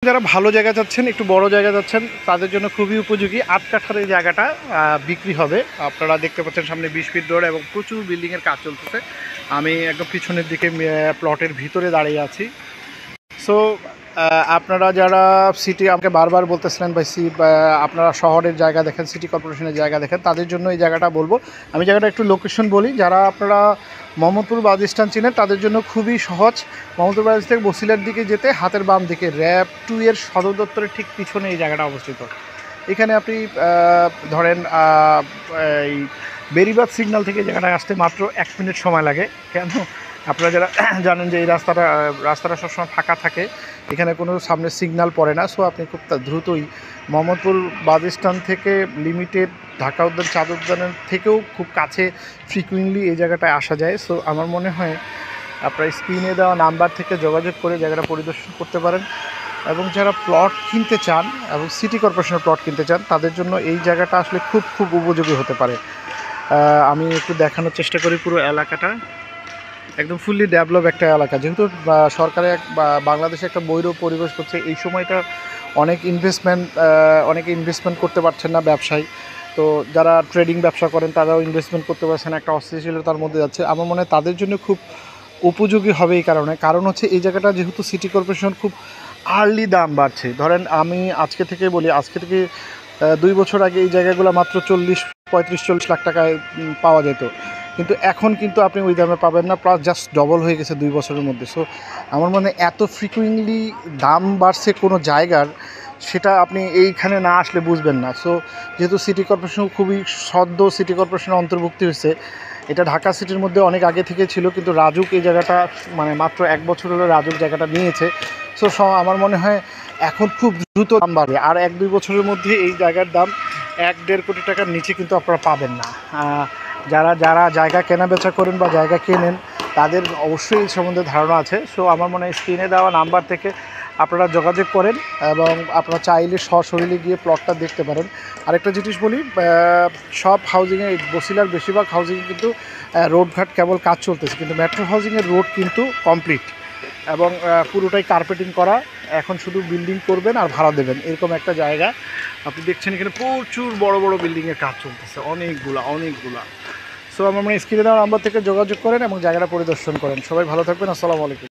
যারা ভালো জায়গা যাচ্ছেন, একটু বড় জায়গা যাচ্ছেন, তাদের জন্য খুবই উপযোগী। ৮ কাঠার এই জায়গাটা বিক্রি হবে। আপনারা দেখতে পাচ্ছেন সামনে ২০ ফিট রোড এবং প্রচুর বিল্ডিংয়ের কাজ চলতেছে। আমি একদম পিছনের দিকে প্লটের ভিতরে দাঁড়িয়ে আছি। সো আপনারা যারা সিটি আমাকে বারবার বলতেছিলেন ভাই আপনারা শহরের জায়গা দেখেন, সিটি কর্পোরেশনের জায়গা দেখেন, তাদের জন্য এই জায়গাটা বলবো। আমি জায়গাটা একটু লোকেশন বলি। যারা আপনারা মোহাম্মদপুর বাস স্ট্যান্ড চিনেন, তাদের জন্য খুবই সহজ। মোহাম্মদপুর বাস থেকে বসিলার দিকে যেতে হাতের বাম দিকে র‍্যাব 2 এর সদর দপ্তরের ঠিক পিছনে এই জায়গাটা অবস্থিত। এখানে আপনি ধরেন এই বেরিবাদ সিগন্যাল থেকে জায়গাটায় আসতে মাত্র 1 মিনিট সময় লাগে। কেন? আপনারা যারা জানেন যে এই রাস্তাটা সবসময় ফাঁকা থাকে, এখানে কোনো সামনে সিগন্যাল পড়ে না। সো আপনি খুব দ্রুতই মোহাম্মদপুর বাস স্ট্যান্ড থেকে লিমিটেড, ঢাকা উদ্যান, চাঁদ উদ্যানের থেকেও খুব কাছে ফ্রিকুয়েন্টলি এই জায়গাটায় আসা যায়। সো আমার মনে হয় আপনার স্ক্রিনে দেওয়া নাম্বার থেকে যোগাযোগ করে জায়গাটা পরিদর্শন করতে পারেন। এবং যারা প্লট কিনতে চান এবং সিটি কর্পোরেশনের প্লট কিনতে চান, তাদের জন্য এই জায়গাটা আসলে খুব উপযোগী হতে পারে। আমি একটু দেখানোর চেষ্টা করি পুরো এলাকাটা। একদম ফুললি ডেভেলপ একটা এলাকা। যেহেতু সরকারে বাংলাদেশে একটা বৈরী পরিবেশ করছে, এই সময়টা অনেকে ইনভেস্টমেন্ট করতে পারছেন না ব্যবসায়। তো যারা ট্রেডিং ব্যবসা করেন তারাও ইনভেস্টমেন্ট করতে পারছেন, একটা অস্থিতিশীলতার মধ্যে যাচ্ছে। আমার মনে হয় তাদের জন্য খুব উপযোগী হবে এই কারণ হচ্ছে এই জায়গাটা যেহেতু সিটি কর্পোরেশন খুব আর্লি দাম বাড়ছে। ধরেন আমি আজকে থেকে 2 বছর আগে এই জায়গাগুলো মাত্র 35-40 লাখ টাকায় পাওয়া যেত, কিন্তু এখন কিন্তু আপনি ওই দামে পাবেন না, প্লাস জাস্ট ডবল হয়ে গেছে 2 বছরের মধ্যে। সো আমার মনে হয় এত ফ্রিকুয়েন্টলি দাম বাড়ছে কোনো জায়গার, সেটা আপনি এইখানে না আসলে বুঝবেন না। সো যেহেতু সিটি কর্পোরেশন খুবই সদ্য সিটি কর্পোরেশনের অন্তর্ভুক্তি হয়েছে, এটা ঢাকা সিটির মধ্যে অনেক আগে থেকে ছিল, কিন্তু রাজুক এই জায়গাটা মানে মাত্র 1 বছর হলো রাজুক জায়গাটা নিয়েছে। সো আমার মনে হয় এখন খুব দ্রুত দাম বাড়বে, আর 1-2 বছরের মধ্যে এই জায়গার দাম 1-1.5 কোটি টাকার নিচে কিন্তু আপনারা পাবেন না। যারা জায়গা কেনা বেচা করেন বা জায়গা কেনেন, তাদের অবশ্যই এই সম্বন্ধে ধারণা আছে। সো আমার মনে হয় স্ক্রিনে দেওয়া নাম্বার থেকে আপনারা যোগাযোগ করেন এবং আপনারা চাইলে সশরীরে গিয়ে প্লটটা দেখতে পারেন। আরেকটা জিনিস বলি, সব হাউজিংয়ে, বসিলার বেশিরভাগ হাউজিংয়ে কিন্তু রোডঘাট কেবল কাজ চলতেছে, কিন্তু মেট্রো হাউজিংয়ের রোড কিন্তু কমপ্লিট এবং পুরোটাই কার্পেটিং করা। এখন শুধু বিল্ডিং করবেন আর ভাড়া দেবেন, এরকম একটা জায়গা। আপনি দেখছেন এখানে প্রচুর বড় বড় বিল্ডিংয়ের কাজ চলতেছে, অনেকগুলা। সো আমার মনে হয় স্ক্রিনে দেওয়া নাম্বার থেকে যোগাযোগ করেন এবং জায়গাটা পরিদর্শন করেন। সবাই ভালো থাকবেন। আসসালামু আলাইকুম।